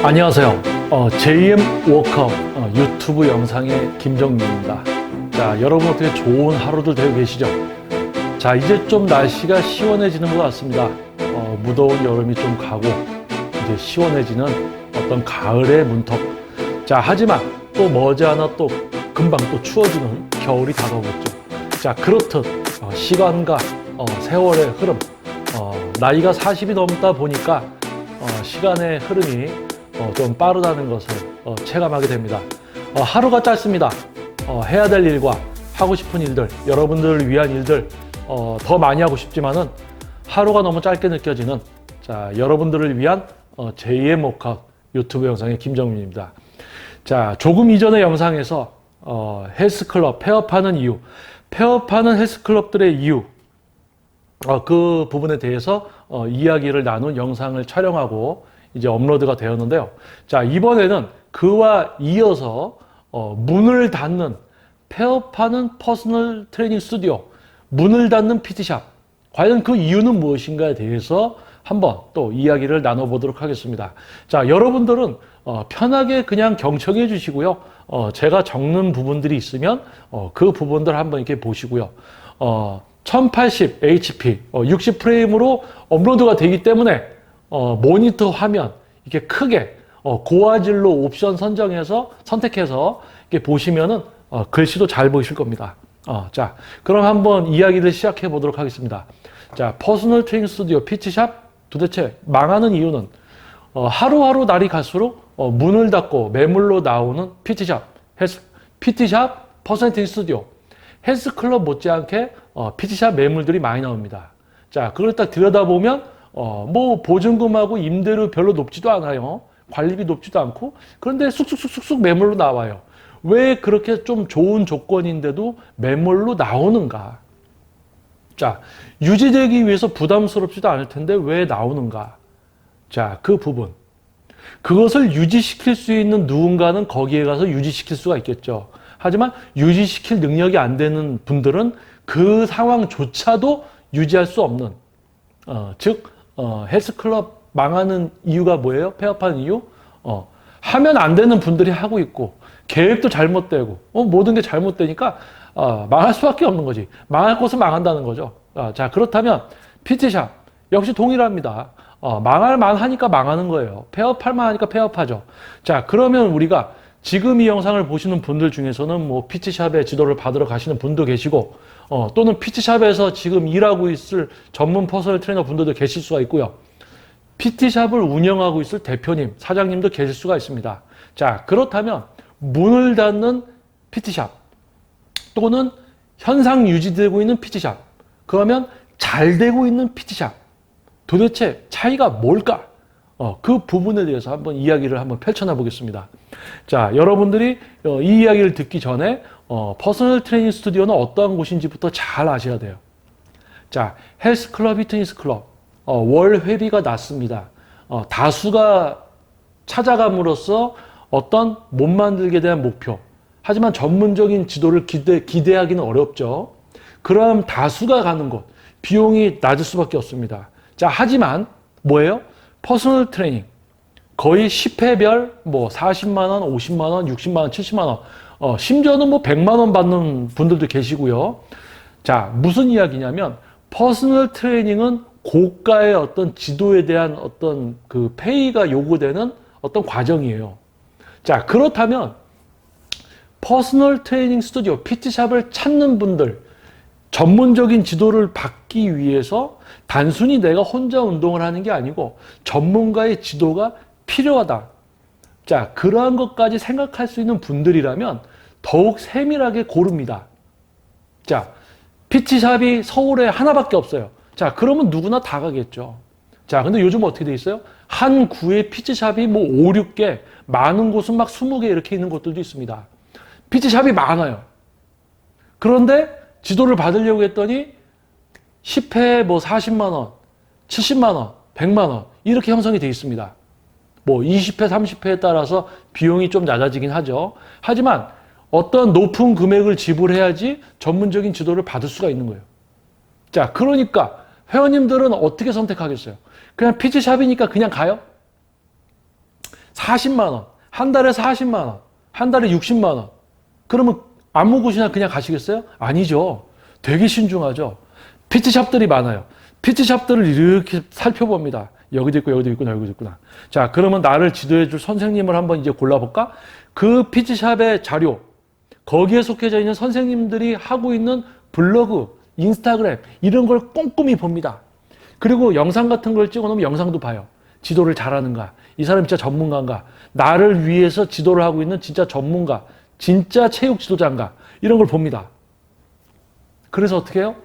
안녕하세요. JM 워커 유튜브 영상의 김정민입니다. 자, 여러분 어떻게 좋은 하루들 되고 계시죠? 자, 이제 좀 날씨가 시원해지는 것 같습니다. 무더운 여름이 좀 가고 이제 시원해지는 어떤 가을의 문턱. 자, 하지만 또 머지않아 또 금방 또 추워지는 겨울이 다가오겠죠. 자, 그렇듯 시간과 세월의 흐름, 나이가 40이 넘다 보니까 시간의 흐름이 좀 빠르다는 것을 체감하게 됩니다. 하루가 짧습니다. 해야 될 일과 하고 싶은 일들, 여러분들을 위한 일들 더 많이 하고 싶지만은 하루가 너무 짧게 느껴지는 자, 여러분들을 위한 제2의 목학 유튜브 영상의 김정민입니다. 자, 조금 이전의 영상에서 헬스클럽 폐업하는 이유, 폐업하는 헬스클럽들의 이유, 그 부분에 대해서 이야기를 나눈 영상을 촬영하고 이제 업로드가 되었는데요. 자, 이번에는 그와 이어서 문을 닫는 폐업하는 퍼스널 트레이닝 스튜디오, 문을 닫는 PT샵, 과연 그 이유는 무엇인가에 대해서 한번 또 이야기를 나눠보도록 하겠습니다. 자, 여러분들은 편하게 그냥 경청해 주시고요. 제가 적는 부분들이 있으면 그 부분들 한번 이렇게 보시고요. 1080 HP, 60프레임으로 업로드가 되기 때문에 모니터 화면 이렇게 크게 고화질로 옵션 선택해서 이렇게 보시면은 글씨도 잘 보이실 겁니다. 자, 그럼 한번 이야기를 시작해 보도록 하겠습니다. 자, 퍼스널 트레이닝 스튜디오 PT샵 도대체 망하는 이유는 하루하루 날이 갈수록 문을 닫고 매물로 나오는 PT샵, PT샵 퍼스널 트레이닝 스튜디오, 헬스클럽 못지않게 PT샵 매물들이 많이 나옵니다. 자, 그걸 딱 들여다보면 뭐 보증금하고 임대료 별로 높지도 않아요. 관리비 높지도 않고, 그런데 쑥쑥쑥쑥 매물로 나와요. 왜 그렇게 좀 좋은 조건인데도 매물로 나오는가? 자, 유지되기 위해서 부담스럽지도 않을 텐데 왜 나오는가? 자, 그 부분. 그것을 유지시킬 수 있는 누군가는 거기에 가서 유지시킬 수가 있겠죠. 하지만 유지시킬 능력이 안 되는 분들은 그 상황조차도 유지할 수 없는, 즉 헬스클럽 망하는 이유가 뭐예요? 폐업하는 이유? 하면 안 되는 분들이 하고 있고, 계획도 잘못되고, 모든 게 잘못되니까 망할 수밖에 없는 거지. 망할 것은 망한다는 거죠. 자, 그렇다면 PT샵 역시 동일합니다. 망할 만하니까 망하는 거예요. 폐업할 만하니까 폐업하죠. 자, 그러면 우리가 지금 이 영상을 보시는 분들 중에서는 뭐 PT샵의 지도를 받으러 가시는 분도 계시고, 또는 PT샵에서 지금 일하고 있을 전문 퍼스널 트레이너 분들도 계실 수가 있고요. PT샵을 운영하고 있을 대표님, 사장님도 계실 수가 있습니다. 자, 그렇다면 문을 닫는 PT샵 또는 현상 유지되고 있는 PT샵, 그러면 잘 되고 있는 PT샵, 도대체 차이가 뭘까? 그 부분에 대해서 한번 이야기를 한번 펼쳐나 보겠습니다. 자, 여러분들이 이 이야기를 듣기 전에 퍼스널 트레이닝 스튜디오는 어떠한 곳인지부터 잘 아셔야 돼요. 자, 헬스클럽, 피트니스클럽, 월 회비가 낮습니다. 다수가 찾아감으로써 어떤 몸 만들게 대한 목표, 하지만 전문적인 지도를 기대하기는 어렵죠. 그럼 다수가 가는 곳, 비용이 낮을 수밖에 없습니다. 자, 하지만 뭐예요? 퍼스널 트레이닝 거의 10회별 뭐 40만 원, 50만 원, 60만 원, 70만 원, 심지어는 뭐 100만 원 받는 분들도 계시고요. 자, 무슨 이야기냐면 퍼스널 트레이닝은 고가의 어떤 지도에 대한 어떤 그 페이가 요구되는 어떤 과정이에요. 자, 그렇다면 퍼스널 트레이닝 스튜디오, PT샵을 찾는 분들, 전문적인 지도를 받기 위해서 단순히 내가 혼자 운동을 하는 게 아니고 전문가의 지도가 필요하다. 자, 그러한 것까지 생각할 수 있는 분들이라면 더욱 세밀하게 고릅니다. 자, PT샵이 서울에 하나밖에 없어요. 자, 그러면 누구나 다 가겠죠. 자, 근데 요즘 어떻게 돼 있어요? 한 구에 PT샵이 뭐 5, 6개, 많은 곳은 막 20개 이렇게 있는 곳들도 있습니다. PT샵이 많아요. 그런데 지도를 받으려고 했더니 10회 뭐 40만 원, 70만 원, 100만 원 이렇게 형성이 되어 있습니다. 뭐 20회, 30회에 따라서 비용이 좀 낮아지긴 하죠. 하지만 어떤 높은 금액을 지불해야지 전문적인 지도를 받을 수가 있는 거예요. 자, 그러니까 회원님들은 어떻게 선택하겠어요? 그냥 PT샵이니까 그냥 가요? 40만 원, 한 달에 40만 원, 한 달에 60만 원. 그러면 아무 곳이나 그냥 가시겠어요? 아니죠. 되게 신중하죠. PT샵들이 많아요. PT샵들을 이렇게 살펴봅니다. 여기도 있고 여기도 있구나 여기도 있구나. 자, 그러면 나를 지도해 줄 선생님을 한번 이제 골라볼까? 그 PT샵의 자료, 거기에 속해져 있는 선생님들이 하고 있는 블로그, 인스타그램 이런 걸 꼼꼼히 봅니다. 그리고 영상 같은 걸 찍어놓으면 영상도 봐요. 지도를 잘하는가? 이 사람이 진짜 전문가인가? 나를 위해서 지도를 하고 있는 진짜 전문가, 진짜 체육 지도자인가? 이런 걸 봅니다. 그래서 어떻게 해요?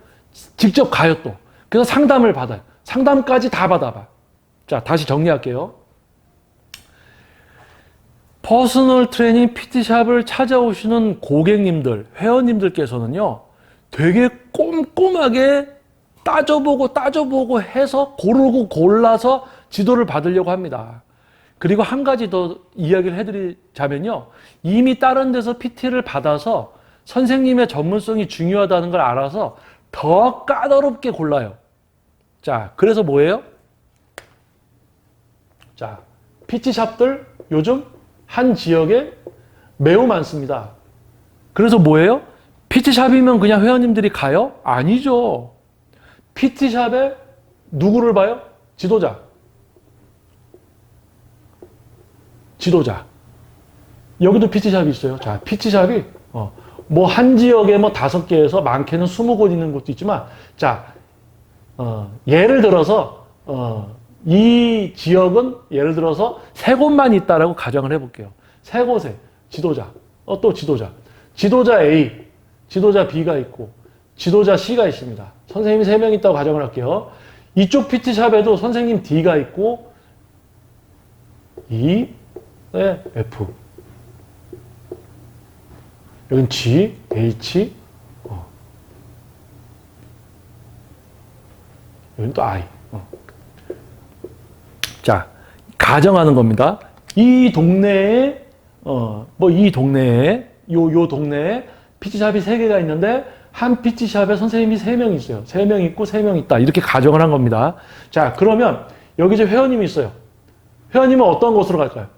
직접 가요 또. 그래서 상담을 받아요. 상담까지 다 받아봐. 자, 다시 정리할게요. 퍼스널 트레이닝 PT샵을 찾아오시는 고객님들, 회원님들께서는요, 되게 꼼꼼하게 따져보고 해서 고르고 골라서 지도를 받으려고 합니다. 그리고 한 가지 더 이야기를 해드리자면요, 이미 다른 데서 PT를 받아서 선생님의 전문성이 중요하다는 걸 알아서 더 까다롭게 골라요. 자, 그래서 뭐예요? 자, PT샵들 요즘 한 지역에 매우 많습니다. 그래서 뭐예요? PT샵이면 그냥 회원님들이 가요? 아니죠. PT샵에 누구를 봐요? 지도자. 여기도 PT샵이 있어요. 자, PT샵이 뭐 한 지역에 뭐 5개에서 많게는 20곳 있는 곳도 있지만, 자, 예를 들어서 이 지역은 예를 들어서 3곳만 있다라고 가정을 해볼게요. 3곳에 지도자, 또 지도자 A, 지도자 B가 있고 지도자 C가 있습니다. 선생님이 3명 있다고 가정을 할게요. 이쪽 PT샵에도 선생님 D가 있고 E, F, 여긴 G, H, 여긴 또 I. 자, 가정하는 겁니다. 이 동네에, 요 동네에 PT샵이 3개가 있는데, 한 PT샵에 선생님이 3명 있어요. 3명 있고 3명 있다. 이렇게 가정을 한 겁니다. 자, 그러면 여기 이제 회원님이 있어요. 회원님은 어떤 곳으로 갈까요?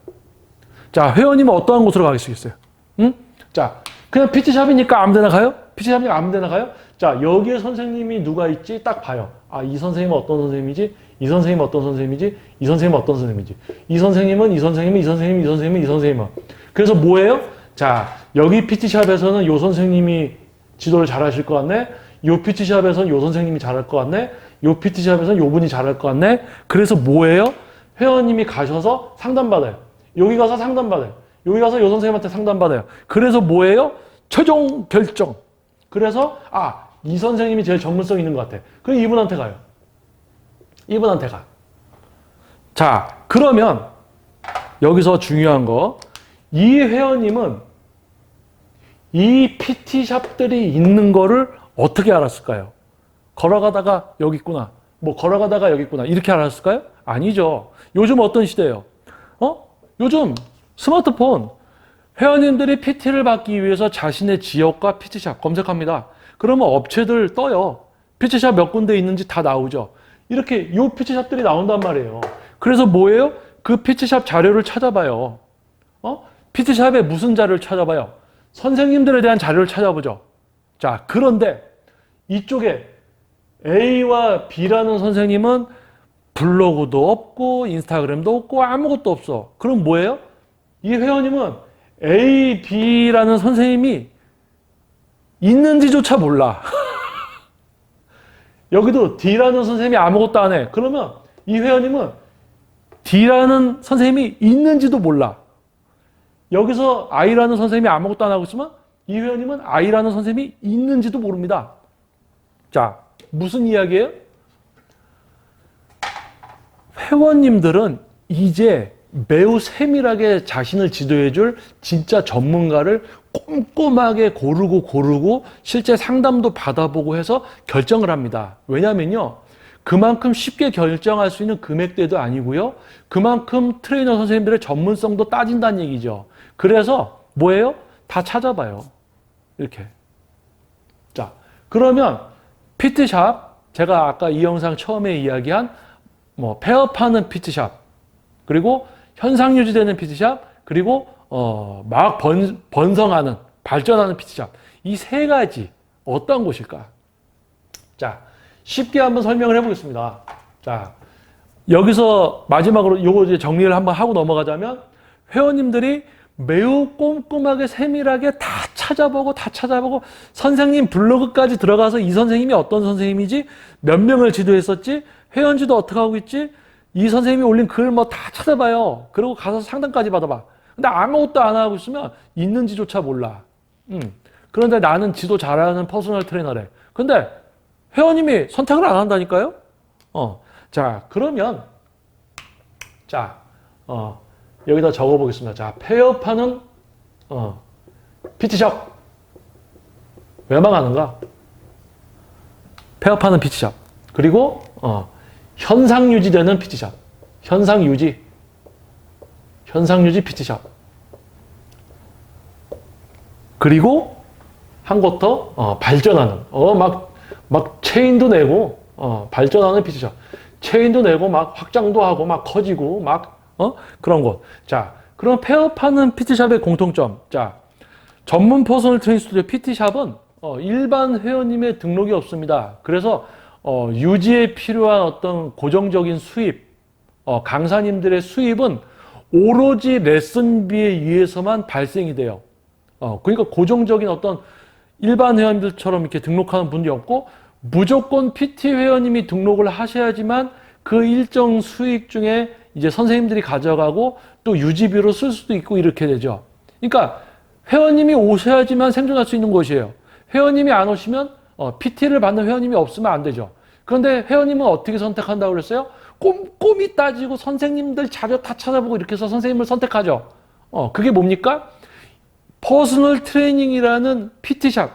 자, 회원님은 어떠한 곳으로 가시겠어요? 응? 자, 그냥 PT샵이니까 아무 데나 가요? PT샵이니까 아무 데나 가요? 자, 여기에 선생님이 누가 있지? 딱 봐요. 아, 이 선생님은 어떤 선생님이지? 이 선생님은 어떤 선생님이지? 이 선생님은 어떤 선생님이지? 이 선생님은, 이 선생님은, 이 선생님은, 이 선생님은, 이 선생님은. 그래서 뭐예요? 자, 여기 PT샵에서는 요 선생님이 지도를 잘 하실 것 같네? 요 PT샵에서는 요 선생님이 잘할 것 같네? 요 PT샵에서는 요 분이 잘할 것 같네? 그래서 뭐예요? 회원님이 가셔서 상담받아요. 여기 가서 상담받아요. 여기 가서 요 선생님한테 상담받아요. 그래서 뭐예요? 최종 결정. 그래서, 이 선생님이 제일 전문성 있는 것 같아. 그럼 이분한테 가요. 이분한테 가. 자, 그러면 여기서 중요한 거, 이 회원님은 이 PT샵들이 있는 거를 어떻게 알았을까요? 걸어가다가 여기 있구나. 뭐 걸어가다가 여기 있구나. 이렇게 알았을까요? 아니죠. 요즘 어떤 시대예요? 요즘 스마트폰. 회원님들이 PT를 받기 위해서 자신의 지역과 PT샵 검색합니다. 그러면 업체들 떠요. PT샵 몇 군데 있는지 다 나오죠. 이렇게 요 PT샵들이 나온단 말이에요. 그래서 뭐예요? 그 PT샵 자료를 찾아봐요. PT샵에 무슨 자료를 찾아봐요? 선생님들에 대한 자료를 찾아보죠. 자, 그런데 이쪽에 A와 B라는 선생님은 블로그도 없고 인스타그램도 없고 아무것도 없어. 그럼 뭐예요? 이 회원님은 A, B라는 선생님이 있는지조차 몰라. 여기도 D라는 선생님이 아무것도 안 해. 그러면 이 회원님은 D라는 선생님이 있는지도 몰라. 여기서 I라는 선생님이 아무것도 안 하고 있으면 이 회원님은 I라는 선생님이 있는지도 모릅니다. 자, 무슨 이야기예요? 회원님들은 이제 매우 세밀하게 자신을 지도해줄 진짜 전문가를 꼼꼼하게 고르고 실제 상담도 받아보고 해서 결정을 합니다. 왜냐면요, 그만큼 쉽게 결정할 수 있는 금액대도 아니고요, 그만큼 트레이너 선생님들의 전문성도 따진다는 얘기죠. 그래서 뭐예요? 다 찾아봐요. 이렇게. 자, 그러면 PT샵, 제가 아까 이 영상 처음에 이야기한 폐업하는 PT샵, 그리고 현상 유지되는 PT샵, 그리고 막 번성하는, 발전하는 PT샵. 이 세 가지 어떤 곳일까? 자, 쉽게 한번 설명을 해보겠습니다. 자, 여기서 마지막으로 요거 이제 정리를 한번 하고 넘어가자면, 회원님들이 매우 꼼꼼하게 세밀하게 다 찾아보고 선생님 블로그까지 들어가서 이 선생님이 어떤 선생님이지, 몇 명을 지도했었지, 회원지도 어떻게 하고 있지, 이 선생님이 올린 글 뭐 다 찾아봐요. 그리고 가서 상담까지 받아봐. 근데 아무것도 안 하고 있으면 있는지조차 몰라. 그런데 나는 지도 잘하는 퍼스널 트레이너래. 근데 회원님이 선택을 안 한다니까요? 자, 그러면, 여기다 적어보겠습니다. 자, 폐업하는, PT샵. 왜 망하는가? 폐업하는 PT샵. 그리고, 현상 유지되는 PT샵. 현상 유지 PT샵. 그리고, 한 곳 더, 발전하는, 막 체인도 내고, 발전하는 PT샵. 체인도 내고, 막 확장도 하고, 막 커지고, 그런 곳. 자, 그럼 폐업하는 PT샵의 공통점. 자, 전문 퍼스널 트레이닝 스튜디오 PT샵은 일반 회원님의 등록이 없습니다. 그래서 유지에 필요한 어떤 고정적인 수입, 강사님들의 수입은 오로지 레슨비에 의해서만 발생이 돼요. 그러니까 고정적인 어떤 일반 회원들처럼 이렇게 등록하는 분이 없고, 무조건 PT 회원님이 등록을 하셔야지만 그 일정 수익 중에 이제 선생님들이 가져가고 또 유지비로 쓸 수도 있고 이렇게 되죠. 그러니까 회원님이 오셔야지만 생존할 수 있는 곳이에요. 회원님이 안 오시면 PT를 받는 회원님이 없으면 안 되죠. 그런데 회원님은 어떻게 선택한다고 그랬어요? 꼼꼼히 따지고 선생님들 자료 다 찾아보고 이렇게 해서 선생님을 선택하죠. 그게 뭡니까? 퍼스널 트레이닝이라는 PT샵,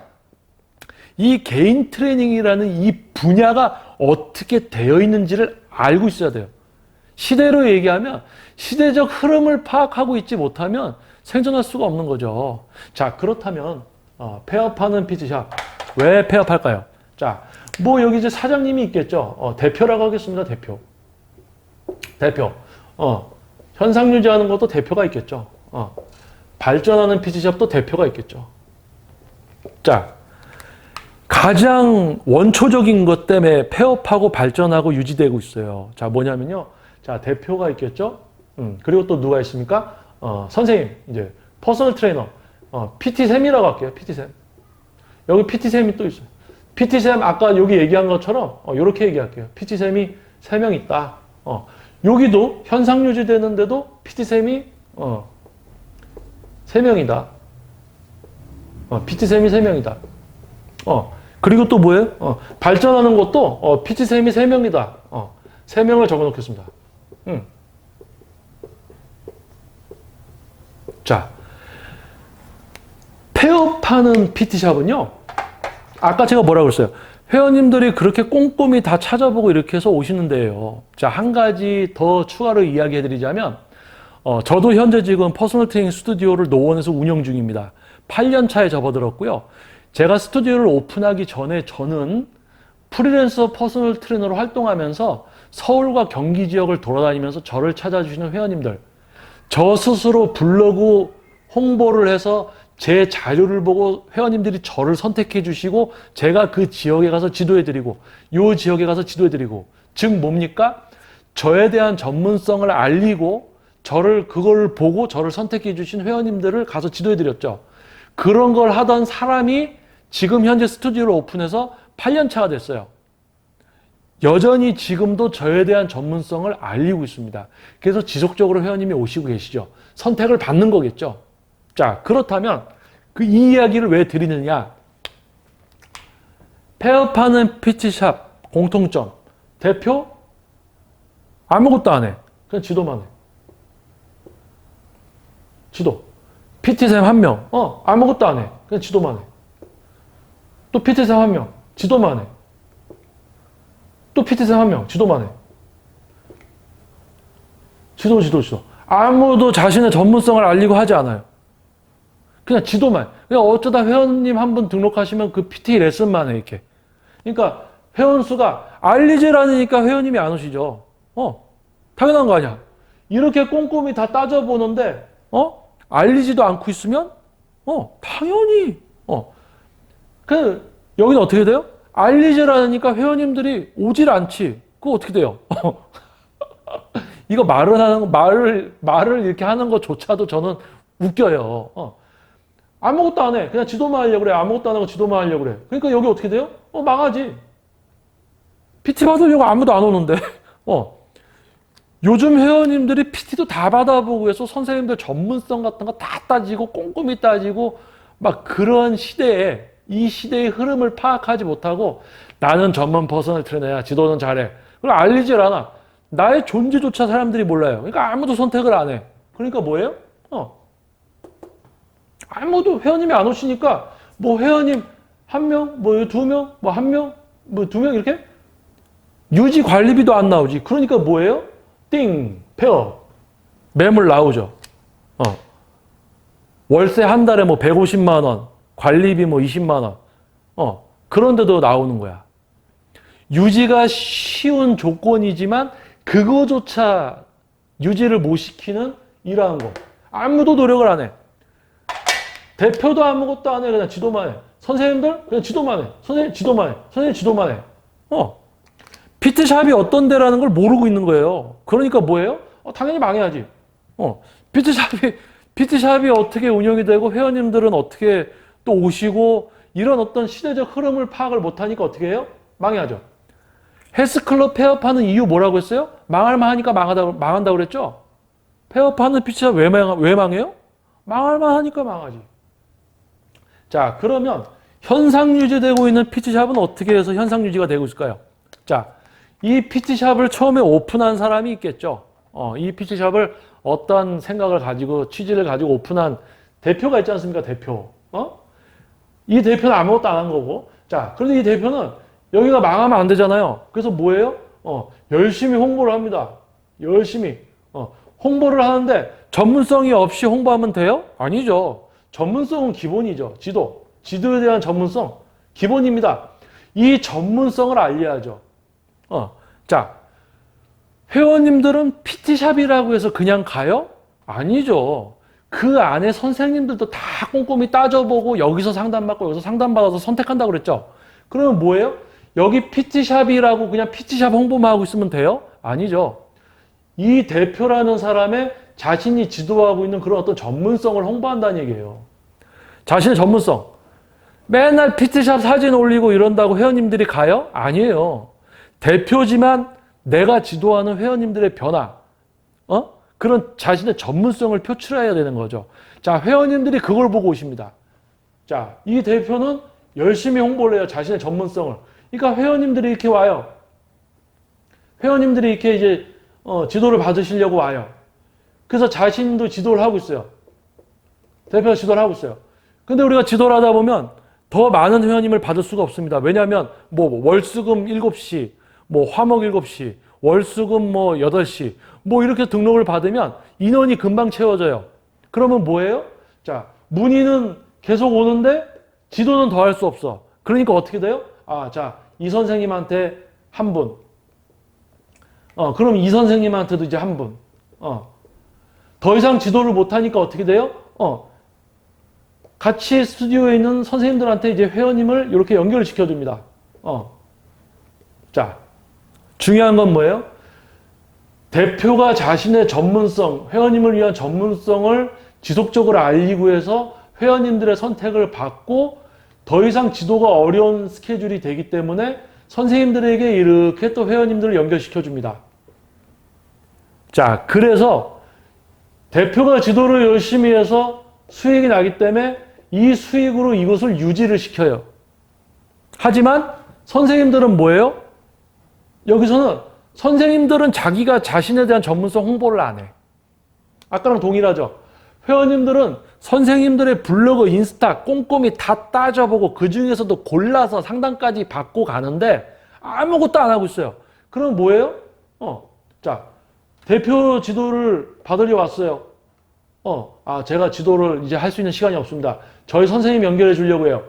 이 개인 트레이닝이라는 이 분야가 어떻게 되어 있는지를 알고 있어야 돼요. 시대로 얘기하면 시대적 흐름을 파악하고 있지 못하면 생존할 수가 없는 거죠. 자, 그렇다면 폐업하는 PT샵, 왜 폐업할까요? 자, 뭐 여기 이제 사장님이 있겠죠. 대표라고 하겠습니다. 대표. 현상 유지하는 것도 대표가 있겠죠. 발전하는 PT샵도 대표가 있겠죠. 자, 가장 원초적인 것 때문에 폐업하고 발전하고 유지되고 있어요. 자, 뭐냐면요. 자, 대표가 있겠죠. 그리고 또 누가 있습니까? 선생님, 이제 퍼스널 트레이너, PT쌤이라고 할게요. PT쌤. 여기 PT쌤이 또 있어요. PT쌤 아까 여기 얘기한 것처럼 이렇게 얘기할게요. PT쌤이 3명 있다. 여기도 현상 유지되는데도 PT쌤이 3명이다. PT쌤이 3명이다. 그리고 또 뭐예요? 발전하는 것도 PT쌤이 3명이다. 3명을 적어 놓겠습니다. 자, 폐업하는 PT샵은요, 아까 제가 뭐라고 그랬어요? 회원님들이 그렇게 꼼꼼히 다 찾아보고 이렇게 해서 오시는데요. 자, 한 가지 더 추가로 이야기해 드리자면, 저도 현재 지금 퍼스널 트레이닝 스튜디오를 노원에서 운영 중입니다. 8년 차에 접어들었고요. 제가 스튜디오를 오픈하기 전에 저는 프리랜서 퍼스널 트레이너로 활동하면서 서울과 경기 지역을 돌아다니면서 저를 찾아주시는 회원님들, 저 스스로 블로그 홍보를 해서 제 자료를 보고 회원님들이 저를 선택해 주시고 제가 그 지역에 가서 지도해 드리고 요 지역에 가서 지도해 드리고, 즉 뭡니까? 저에 대한 전문성을 알리고 그걸 보고 저를 선택해 주신 회원님들을 가서 지도해 드렸죠. 그런 걸 하던 사람이 지금 현재 스튜디오를 오픈해서 8년 차가 됐어요. 여전히 지금도 저에 대한 전문성을 알리고 있습니다. 그래서 지속적으로 회원님이 오시고 계시죠. 선택을 받는 거겠죠. 자, 그렇다면 이 이야기를 왜 드리느냐? 폐업하는 PT샵 공통점. 대표? 아무것도 안 해. 그냥 지도만 해. 지도. PT쌤 1명. 아무것도 안 해. 그냥 지도만 해. 또 PT쌤 1명. 지도만 해. 또 PT쌤 1명. 지도만 해. 지도. 아무도 자신의 전문성을 알리고 하지 않아요. 그냥 지도만. 그냥 어쩌다 회원님 한 분 등록하시면 그 PT 레슨만 해, 이렇게. 그러니까 회원 수가 알리질 않으니까 회원님이 안 오시죠. 당연한 거 아니야. 이렇게 꼼꼼히 다 따져보는데, 알리지도 않고 있으면, 당연히, 여기는 어떻게 돼요? 알리질 않으니까 회원님들이 오질 않지. 그거 어떻게 돼요? 이거 말을 이렇게 하는 것조차도 저는 웃겨요. 아무것도 안 해. 그냥 지도만 하려고 그래. 아무것도 안 하고 지도만 하려고 그래. 그러니까 여기 어떻게 돼요? 망하지. PT 받으려고 아무도 안 오는데. 요즘 회원님들이 PT도 다 받아보고 해서 선생님들 전문성 같은 거 다 따지고 꼼꼼히 따지고 막 그런 시대에 이 시대의 흐름을 파악하지 못하고 나는 전문 퍼스널 트레이너야. 지도는 잘해. 그걸 알리질 않아. 나의 존재조차 사람들이 몰라요. 그러니까 아무도 선택을 안 해. 그러니까 뭐예요? 아무도 회원님이 안 오시니까 뭐 회원님 한 명, 뭐 두 명, 뭐 한 명, 뭐 두 명 이렇게 유지 관리비도 안 나오지. 그러니까 뭐예요? 띵, 폐업, 매물 나오죠. 월세 한 달에 뭐 150만 원, 관리비 뭐 20만 원. 그런데도 나오는 거야. 유지가 쉬운 조건이지만 그거조차 유지를 못 시키는 이러한 거. 아무도 노력을 안 해. 대표도 아무것도 안 해. 그냥 지도만 해. 선생님들 그냥 지도만 해. 선생님 지도만 해. 선생님 지도만 해. PT샵이 어떤 데라는 걸 모르고 있는 거예요. 그러니까 뭐예요? 당연히 망해야지. PT샵이 어떻게 운영이 되고 회원님들은 어떻게 또 오시고 이런 어떤 시대적 흐름을 파악을 못하니까 어떻게 해요? 망해야죠. 헬스클럽 폐업하는 이유 뭐라고 했어요? 망할만 하니까 망한다고 그랬죠? 폐업하는 PT샵 왜 망해요? 망할만 하니까 망하지. 자, 그러면 현상 유지되고 있는 PT샵은 어떻게 해서 현상 유지가 되고 있을까요? 자, 이 PT샵을 처음에 오픈한 사람이 있겠죠. 이 PT샵을 어떤 생각을 가지고 취지를 가지고 오픈한 대표가 있지 않습니까? 대표. 이 대표는 아무것도 안 한 거고. 자, 그런데 이 대표는 여기가 망하면 안 되잖아요. 그래서 뭐예요? 열심히 홍보를 합니다. 열심히. 홍보를 하는데 전문성이 없이 홍보하면 돼요? 아니죠. 전문성은 기본이죠. 지도에 대한 전문성. 기본입니다. 이 전문성을 알려야죠. 자, 회원님들은 PT샵이라고 해서 그냥 가요? 아니죠. 그 안에 선생님들도 다 꼼꼼히 따져보고 여기서 상담받고 여기서 상담받아서 선택한다고 그랬죠. 그러면 뭐예요? 여기 PT샵이라고 그냥 PT샵 홍보만 하고 있으면 돼요? 아니죠. 이 대표라는 사람의 자신이 지도하고 있는 그런 어떤 전문성을 홍보한다는 얘기예요. 자신의 전문성. 맨날 PT샵 사진 올리고 이런다고 회원님들이 가요? 아니에요. 대표지만 내가 지도하는 회원님들의 변화, 그런 자신의 전문성을 표출해야 되는 거죠. 자, 회원님들이 그걸 보고 오십니다. 자, 이 대표는 열심히 홍보를 해요. 자신의 전문성을. 그러니까 회원님들이 이렇게 와요. 회원님들이 이렇게 이제 지도를 받으시려고 와요. 그래서 자신도 지도를 하고 있어요. 대표가 지도를 하고 있어요. 근데 우리가 지도를 하다 보면 더 많은 회원님을 받을 수가 없습니다. 왜냐하면 뭐 월수금 7시, 뭐 화목 7시, 월수금 뭐 8시, 뭐 이렇게 등록을 받으면 인원이 금방 채워져요. 그러면 뭐예요? 자, 문의는 계속 오는데 지도는 더 할 수 없어. 그러니까 어떻게 돼요? 자, 이 선생님한테 한 분. 그럼 이 선생님한테도 이제 한 분. 더 이상 지도를 못하니까 어떻게 돼요? 같이 스튜디오에 있는 선생님들한테 이제 회원님을 이렇게 연결을 시켜줍니다. 자, 중요한 건 뭐예요? 대표가 자신의 전문성, 회원님을 위한 전문성을 지속적으로 알리고 해서 회원님들의 선택을 받고 더 이상 지도가 어려운 스케줄이 되기 때문에 선생님들에게 이렇게 또 회원님들을 연결시켜줍니다. 자, 그래서 대표가 지도를 열심히 해서 수익이 나기 때문에 이 수익으로 이것을 유지를 시켜요. 하지만 선생님들은 뭐예요? 여기서는 선생님들은 자기가 자신에 대한 전문성 홍보를 안 해. 아까랑 동일하죠. 회원님들은 선생님들의 블로그, 인스타 꼼꼼히 다 따져보고 그 중에서도 골라서 상담까지 받고 가는데 아무것도 안 하고 있어요. 그럼 뭐예요? 자, 대표 지도를 받으려 왔어요. 제가 지도를 이제 할 수 있는 시간이 없습니다. 저희 선생님 연결해 주려고 해요.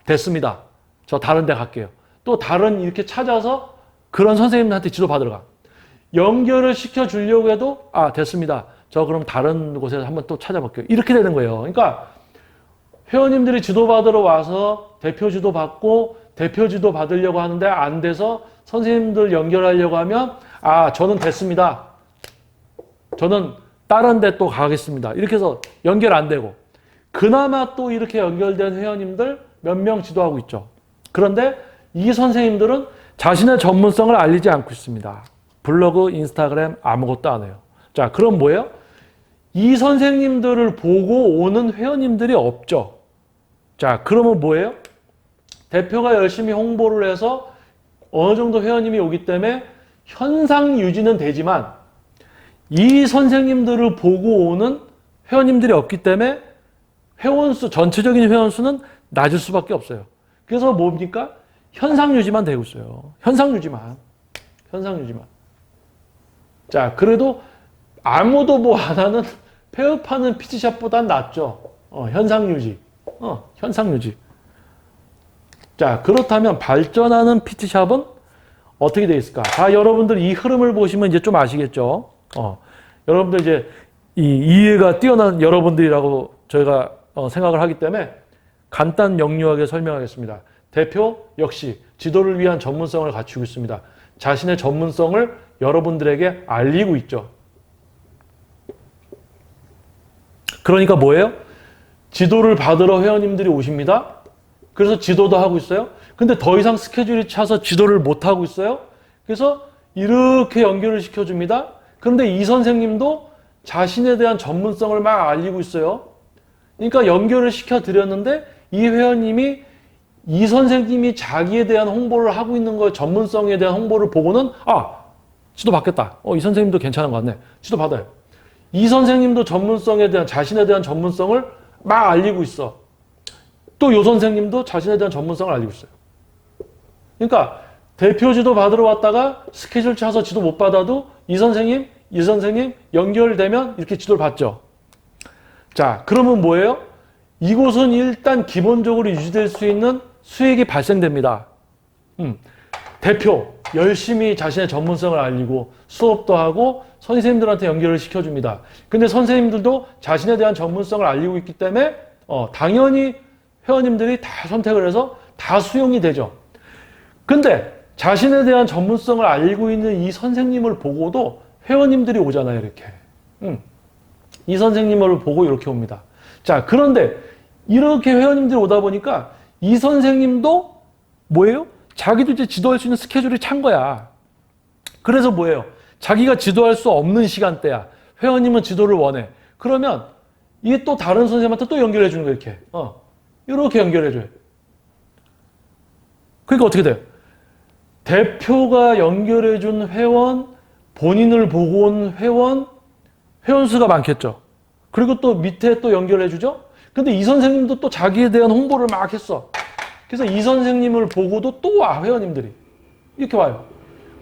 됐습니다. 저 다른 데 갈게요. 또 다른 이렇게 찾아서 그런 선생님한테 지도 받으러 가. 연결을 시켜주려고 해도 됐습니다. 저 그럼 다른 곳에서 한번 또 찾아볼게요. 이렇게 되는 거예요. 그러니까 회원님들이 지도받으러 와서 대표 지도 받고 대표 지도 받으려고 하는데 안 돼서 선생님들 연결하려고 하면 저는 됐습니다. 저는 다른 데 또 가겠습니다. 이렇게 해서 연결 안 되고 그나마 또 이렇게 연결된 회원님들 몇 명 지도하고 있죠. 그런데 이 선생님들은 자신의 전문성을 알리지 않고 있습니다. 블로그, 인스타그램 아무것도 안 해요. 자, 그럼 뭐예요? 이 선생님들을 보고 오는 회원님들이 없죠. 자, 그러면 뭐예요? 대표가 열심히 홍보를 해서 어느 정도 회원님이 오기 때문에 현상 유지는 되지만 이 선생님들을 보고 오는 회원님들이 없기 때문에 회원수, 전체적인 회원수는 낮을 수밖에 없어요. 그래서 뭡니까? 현상 유지만 되고 있어요. 현상 유지만. 자, 그래도 아무도 뭐 안 하는 폐업하는 PT샵보단 낫죠. 현상 유지. 현상 유지. 자, 그렇다면 발전하는 PT샵은 어떻게 되어 있을까? 자, 여러분들 이 흐름을 보시면 이제 좀 아시겠죠? 여러분들 이제 이 이해가 뛰어난 여러분들이라고 저희가 생각을 하기 때문에 간단 명료하게 설명하겠습니다. 대표 역시 지도를 위한 전문성을 갖추고 있습니다. 자신의 전문성을 여러분들에게 알리고 있죠. 그러니까 뭐예요? 지도를 받으러 회원님들이 오십니다. 그래서 지도도 하고 있어요. 근데 더 이상 스케줄이 차서 지도를 못 하고 있어요. 그래서 이렇게 연결을 시켜줍니다. 그런데 이 선생님도 자신에 대한 전문성을 막 알리고 있어요. 그러니까 연결을 시켜드렸는데 이 회원님이 이 선생님이 자기에 대한 홍보를 하고 있는 거, 전문성에 대한 홍보를 보고는 지도 받겠다. 이 선생님도 괜찮은 것 같네. 지도 받아요. 이 선생님도 전문성에 대한, 자신에 대한 전문성을 막 알리고 있어. 또 이 선생님도 자신에 대한 전문성을 알리고 있어요. 그러니까 대표 지도 받으러 왔다가 스케줄 차서 지도 못 받아도 이 선생님 연결되면 이렇게 지도를 받죠. 자, 그러면 뭐예요? 이곳은 일단 기본적으로 유지될 수 있는 수익이 발생됩니다. 대표 열심히 자신의 전문성을 알리고 수업도 하고 선생님들한테 연결을 시켜줍니다. 근데 선생님들도 자신에 대한 전문성을 알리고 있기 때문에 당연히 회원님들이 다 선택을 해서 다 수용이 되죠. 근데 자신에 대한 전문성을 알리고 있는 이 선생님을 보고도 회원님들이 오잖아요, 이렇게. 이 선생님을 보고 이렇게 옵니다. 자, 그런데 이렇게 회원님들이 오다 보니까 이 선생님도 뭐예요? 자기도 이제 지도할 수 있는 스케줄이 찬 거야. 그래서 뭐예요? 자기가 지도할 수 없는 시간대야. 회원님은 지도를 원해. 그러면 이게 또 다른 선생님한테 또 연결해 주는 거야, 이렇게. 이렇게 연결해 줘요. 그러니까 어떻게 돼요? 대표가 연결해 준 회원, 본인을 보고 온 회원 수가 많겠죠. 그리고 또 밑에 또 연결해 주죠. 근데 이 선생님도 또 자기에 대한 홍보를 막 했어. 그래서 이 선생님을 보고도 또 와, 회원님들이. 이렇게 와요.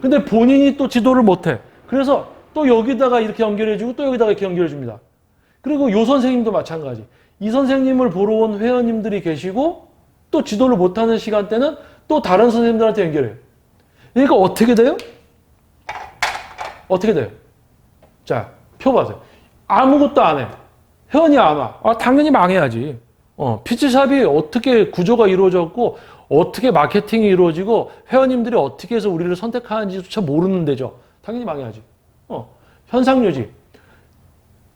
근데 본인이 또 지도를 못해. 그래서 또 여기다가 이렇게 연결해주고 또 여기다가 이렇게 연결해줍니다. 그리고 이 선생님도 마찬가지. 이 선생님을 보러 온 회원님들이 계시고 또 지도를 못하는 시간대는 또 다른 선생님들한테 연결해요. 그러니까 어떻게 돼요? 어떻게 돼요? 자, 표 봐세요. 아무것도 안 해. 회원이 안 와. 당연히 망해야지. 피치샵이 어떻게 구조가 이루어졌고 어떻게 마케팅이 이루어지고 회원님들이 어떻게 해서 우리를 선택하는지조차 모르는 데죠. 당연히 망해야지. 현상 유지.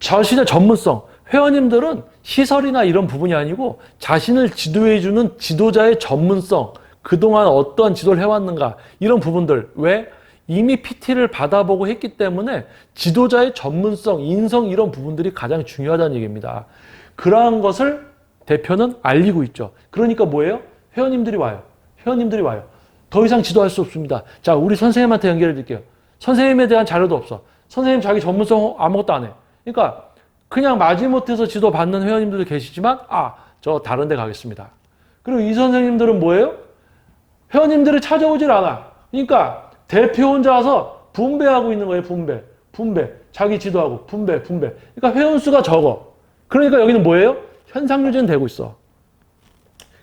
자신의 전문성. 회원님들은 시설이나 이런 부분이 아니고 자신을 지도해주는 지도자의 전문성. 그동안 어떠한 지도를 해왔는가. 이런 부분들. 왜? 이미 PT를 받아보고 했기 때문에 지도자의 전문성, 인성 이런 부분들이 가장 중요하다는 얘기입니다. 그러한 것을 대표는 알리고 있죠. 그러니까 뭐예요? 회원님들이 와요. 더 이상 지도할 수 없습니다. 자, 우리 선생님한테 연결해 드릴게요. 선생님에 대한 자료도 없어. 선생님 자기 전문성 아무것도 안 해. 그러니까 그냥 마지못해서 지도 받는 회원님들도 계시지만 저 다른 데 가겠습니다. 그리고 이 선생님들은 뭐예요? 회원님들이 찾아오질 않아. 그러니까 대표 혼자 와서 분배하고 있는 거예요. 분배. 자기 지도하고 분배. 그러니까 회원수가 적어. 그러니까 여기는 뭐예요? 현상 유지는 되고 있어.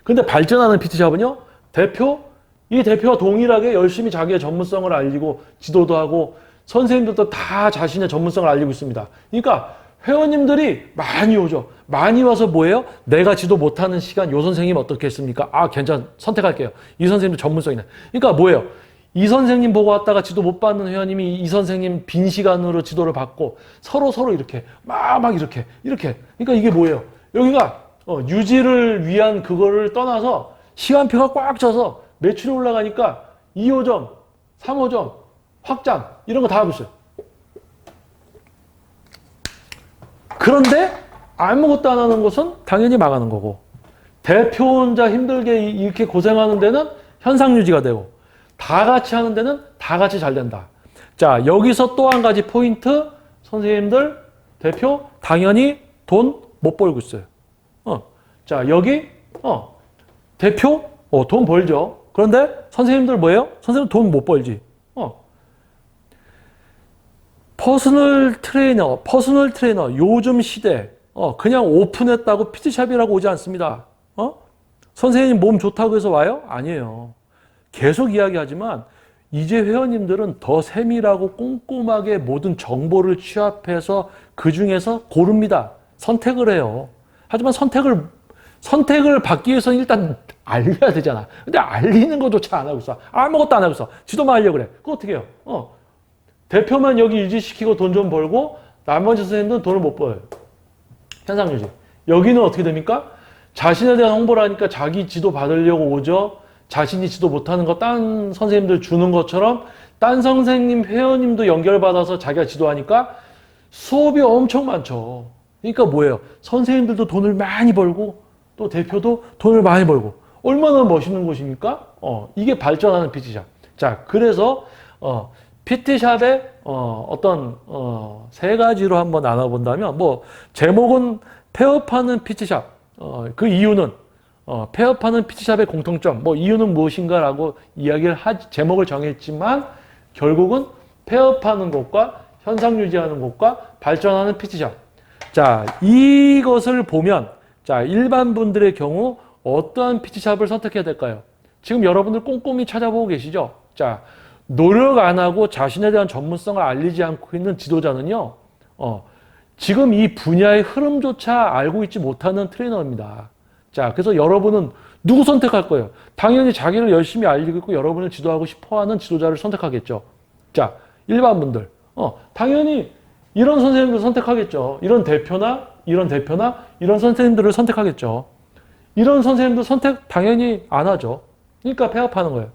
근데 발전하는 PT샵은요. 이 대표와 동일하게 열심히 자기의 전문성을 알리고 지도도 하고 선생님들도 다 자신의 전문성을 알리고 있습니다. 그러니까 회원님들이 많이 오죠. 많이 와서 뭐예요? 내가 지도 못하는 시간 요 선생님 어떻게 했습니까? 아, 선택할게요. 이 선생님도 전문성이네. 그러니까 뭐예요? 이 선생님 보고 왔다가 지도 못 받는 회원님이 이 선생님 빈 시간으로 지도를 받고 서로 이렇게 막 이렇게. 그러니까 이게 뭐예요? 여기가 유지를 위한 그거를 떠나서 시간표가 꽉 차서 매출이 올라가니까 2호점, 3호점, 확장 이런 거 다 하고 있어요. 그런데 아무것도 안 하는 곳은 당연히 망하는 거고, 대표 혼자 힘들게 이렇게 고생하는 데는 현상 유지가 되고, 다 같이 하는 데는 다 같이 잘 된다. 자, 여기서 또 한 가지 포인트. 선생님들, 대표 당연히 돈 못 벌고 있어요. 자, 여기 대표 돈 벌죠. 그런데 선생님들 뭐예요? 선생님 돈 못 벌지. 퍼스널 트레이너 요즘 시대 그냥 오픈했다고 PT샵이라고 오지 않습니다. 선생님 몸 좋다고 해서 와요? 아니에요. 계속 이야기하지만 이제 회원님들은 더 세밀하고 꼼꼼하게 모든 정보를 취합해서 그 중에서 고릅니다. 선택을 해요. 하지만 선택을 받기 위해서는 일단 알려야 되잖아. 근데 알리는 것조차 안 하고 있어. 아무것도 안 하고 있어. 지도만 하려고 그래. 그거 어떻게 해요? 대표만 여기 유지시키고 돈 좀 벌고 나머지 선생님들은 돈을 못 벌어요. 현상 유지. 여기는 어떻게 됩니까? 자신에 대한 홍보를 하니까 자기 지도 받으려고 오죠. 자신이 지도 못하는 거 딴 선생님들 주는 것처럼 딴 선생님 회원님도 연결받아서 자기가 지도하니까 수업이 엄청 많죠. 그러니까 뭐예요? 선생님들도 돈을 많이 벌고 또 대표도 돈을 많이 벌고 얼마나 멋있는 곳입니까? 이게 발전하는 PT샵. 자, 그래서 PT샵의 어떤 세 가지로 한번 나눠본다면, 뭐 제목은 폐업하는 PT샵. 그 이유는 폐업하는 PT샵의 공통점. 뭐 이유는 무엇인가라고 제목을 정했지만 결국은 폐업하는 곳과 현상 유지하는 곳과 발전하는 PT샵. 자, 이것을 보면 자, 일반 분들의 경우 어떠한 PT샵을 선택해야 될까요? 지금 여러분들 꼼꼼히 찾아보고 계시죠? 자, 노력 안 하고 자신에 대한 전문성을 알리지 않고 있는 지도자는요, 지금 이 분야의 흐름조차 알고 있지 못하는 트레이너입니다. 자, 그래서 여러분은 누구 선택할 거예요? 당연히 자기를 열심히 알리고 있고 여러분을 지도하고 싶어 하는 지도자를 선택하겠죠. 자, 일반 분들. 당연히 이런 선생님들 선택하겠죠. 이런 대표나 이런 선생님들을 선택하겠죠. 이런 선생님들 선택 당연히 안 하죠. 그러니까 폐업하는 거예요.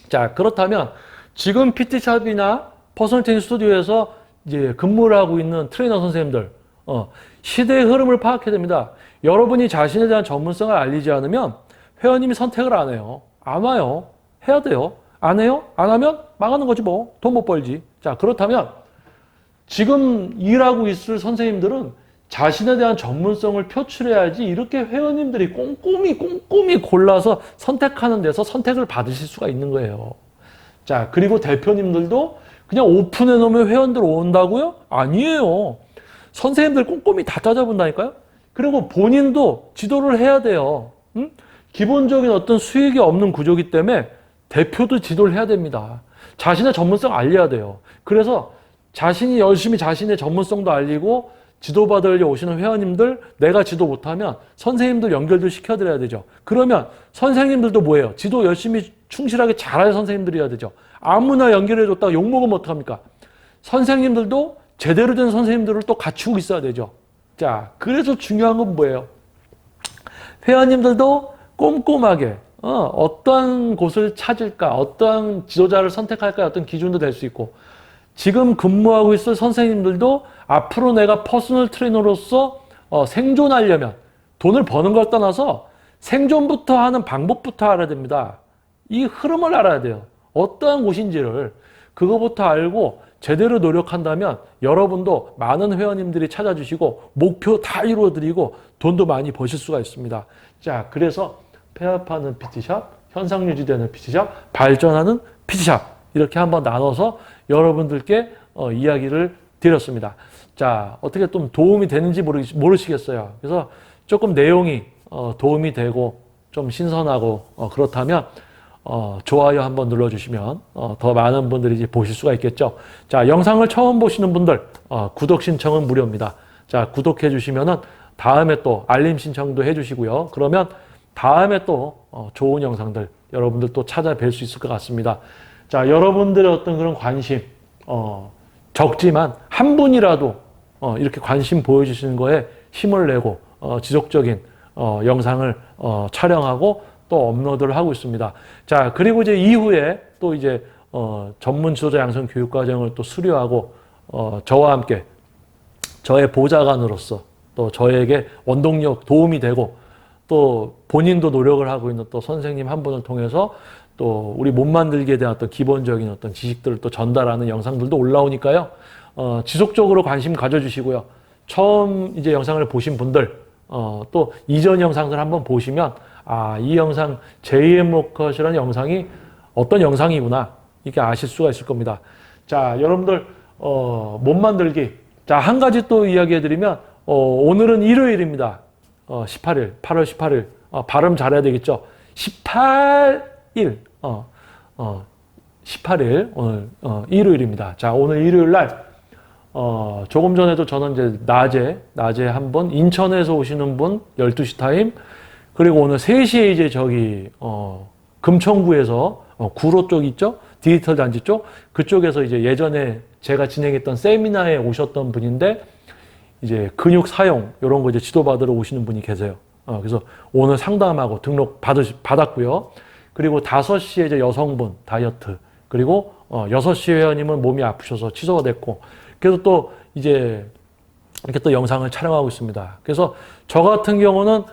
자, 그렇다면 지금 PT샵이나 퍼스널 트레이닝 스튜디오에서 이제 근무를 하고 있는 트레이너 선생님들, 시대의 흐름을 파악해야 됩니다. 여러분이 자신에 대한 전문성을 알리지 않으면 회원님이 선택을 안 해요. 안 와요. 해야 돼요. 안 해요? 안 하면 망하는 거지 뭐. 돈 못 벌지. 자, 그렇다면 지금 일하고 있을 선생님들은 자신에 대한 전문성을 표출해야지 이렇게 회원님들이 꼼꼼히 골라서 선택하는 데서 선택을 받으실 수가 있는 거예요. 자, 그리고 대표님들도 그냥 오픈해 놓으면 회원들 온다고요? 아니에요. 선생님들 꼼꼼히 다 따져본다니까요. 그리고 본인도 지도를 해야 돼요. 기본적인 어떤 수익이 없는 구조이기 때문에 대표도 지도를 해야 됩니다. 자신의 전문성 알려야 돼요. 그래서 자신이 열심히 자신의 전문성도 알리고 지도받으려 오시는 회원님들, 내가 지도 못하면 선생님들 연결도 시켜드려야 되죠. 그러면 선생님들도 뭐예요? 지도 열심히 충실하게 잘할 선생님들이어야 되죠. 아무나 연결해줬다가 욕먹으면 어떡합니까? 선생님들도 제대로 된 선생님들을 또 갖추고 있어야 되죠. 자, 그래서 중요한 건 뭐예요? 회원님들도 꼼꼼하게 어떠한 곳을 찾을까, 어떠한 지도자를 선택할까, 어떤 기준도 될 수 있고, 지금 근무하고 있을 선생님들도 앞으로 내가 퍼스널 트레이너로서 생존하려면 돈을 버는 걸 떠나서 생존부터 하는 방법부터 알아야 됩니다. 이 흐름을 알아야 돼요. 어떠한 곳인지를 그거부터 알고 제대로 노력한다면 여러분도 많은 회원님들이 찾아주시고 목표 다 이루어드리고 돈도 많이 버실 수가 있습니다. 자, 그래서 폐업하는 PT샵, 현상 유지되는 PT샵, 발전하는 PT샵 이렇게 한번 나눠서 여러분들께 이야기를 드렸습니다. 자, 어떻게 좀 도움이 되는지 모르시겠어요. 그래서 조금 내용이 도움이 되고 좀 신선하고 그렇다면 좋아요 한번 눌러주시면 더 많은 분들이 이제 보실 수가 있겠죠. 자, 영상을 처음 보시는 분들 구독 신청은 무료입니다. 자, 구독해 주시면은 다음에 또 알림 신청도 해주시고요. 그러면 다음에 또 좋은 영상들 여러분들 또 찾아뵐 수 있을 것 같습니다. 자, 여러분들의 어떤 그런 관심 적지만 한 분이라도 이렇게 관심 보여주시는 거에 힘을 내고 지속적인 영상을 촬영하고 또 업로드를 하고 있습니다. 자, 그리고 이제 이후에 또 이제 전문 지도자 양성 교육 과정을 또 수료하고 저와 함께 저의 보좌관으로서 또 저에게 원동력 도움이 되고 또 본인도 노력을 하고 있는 또 선생님 한 분을 통해서 또 우리 몸 만들기에 대한 어떤 기본적인 어떤 지식들을 또 전달하는 영상들도 올라오니까요. 지속적으로 관심 가져주시고요. 처음 이제 영상을 보신 분들 또 이전 영상들 한번 보시면 이 영상 JM 워크아웃이라는 영상이 어떤 영상이구나 이렇게 아실 수가 있을 겁니다. 자, 여러분들 몸 만들기 자, 한 가지 또 이야기해드리면 오늘은 일요일입니다. 18일 8월 18일 발음 잘해야 되겠죠. 18일 18일 오늘 일요일입니다. 자, 오늘 일요일 날 조금 전에도 저는 이제 낮에 한번 인천에서 오시는 분 12시 타임 그리고 오늘 3시에 이제 저기 금천구에서 구로 쪽 있죠? 디지털 단지 쪽 그쪽에서 이제 예전에 제가 진행했던 세미나에 오셨던 분인데 이제 근육 사용 이런 거 이제 지도받으러 오시는 분이 계세요. 그래서 오늘 상담하고 등록 받았고요. 그리고 5시에 이제 여성분 다이어트 그리고 6시 회원님은 몸이 아프셔서 취소가 됐고 그래서 또 이제 이렇게 또 영상을 촬영하고 있습니다. 그래서 저 같은 경우는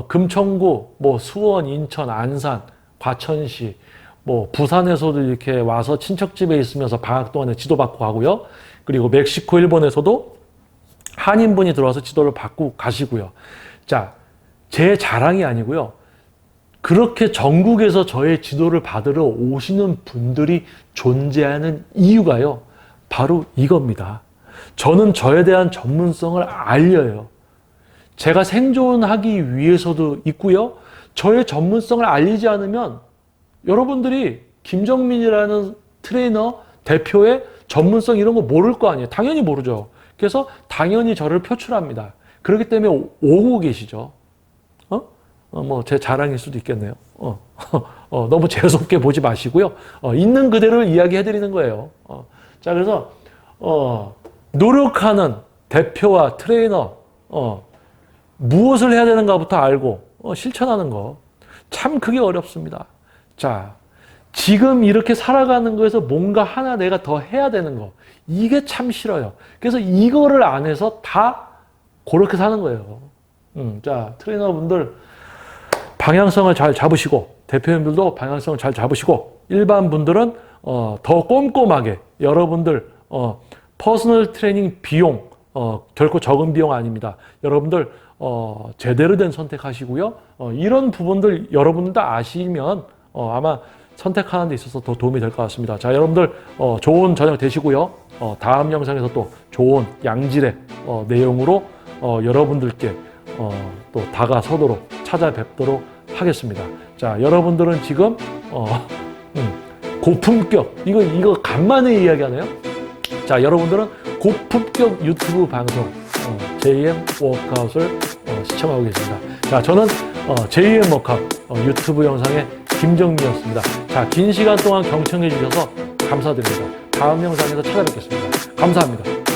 금천구, 뭐 수원, 인천, 안산, 과천시, 뭐 부산에서도 이렇게 와서 친척집에 있으면서 방학 동안에 지도받고 하고요. 그리고 멕시코, 일본에서도 한인분이 들어와서 지도를 받고 가시고요. 자, 제 자랑이 아니고요. 그렇게 전국에서 저의 지도를 받으러 오시는 분들이 존재하는 이유가요. 바로 이겁니다. 저는 저에 대한 전문성을 알려요. 제가 생존하기 위해서도 있고요. 저의 전문성을 알리지 않으면 여러분들이 김정민이라는 트레이너, 대표의 전문성 이런 거 모를 거 아니에요. 당연히 모르죠. 그래서 당연히 저를 표출합니다. 그렇기 때문에 오고 계시죠. 뭐 제 자랑일 수도 있겠네요. 너무 재수없게 보지 마시고요. 있는 그대로를 이야기해 드리는 거예요. 자, 그래서 노력하는 대표와 트레이너 무엇을 해야 되는가부터 알고 실천하는 거 참 그게 어렵습니다. 자, 지금 이렇게 살아가는 거에서 뭔가 하나 내가 더 해야 되는 거 이게 참 싫어요. 그래서 이거를 안 해서 다 그렇게 사는 거예요. 자, 트레이너분들 방향성을 잘 잡으시고 대표님들도 방향성을 잘 잡으시고 일반 분들은 더 꼼꼼하게 여러분들 퍼스널 트레이닝 비용 결코 적은 비용 아닙니다. 여러분들 제대로 된 선택하시고요. 이런 부분들 여러분들 다 아시면 아마 선택하는 데 있어서 더 도움이 될 것 같습니다. 자, 여러분들 좋은 저녁 되시고요. 다음 영상에서 또 좋은 양질의 내용으로 여러분들께 또 다가서도록 찾아뵙도록 하겠습니다. 자, 여러분들은 지금 고품격 이거 간만에 이야기하네요. 자, 여러분들은 고품격 유튜브 방송 JM 워크아웃을 시청하고 계십니다. 자, 저는 JM 워크아웃 유튜브 영상의 김정민이었습니다. 자, 긴 시간 동안 경청해 주셔서 감사드립니다. 다음 영상에서 찾아뵙겠습니다. 감사합니다.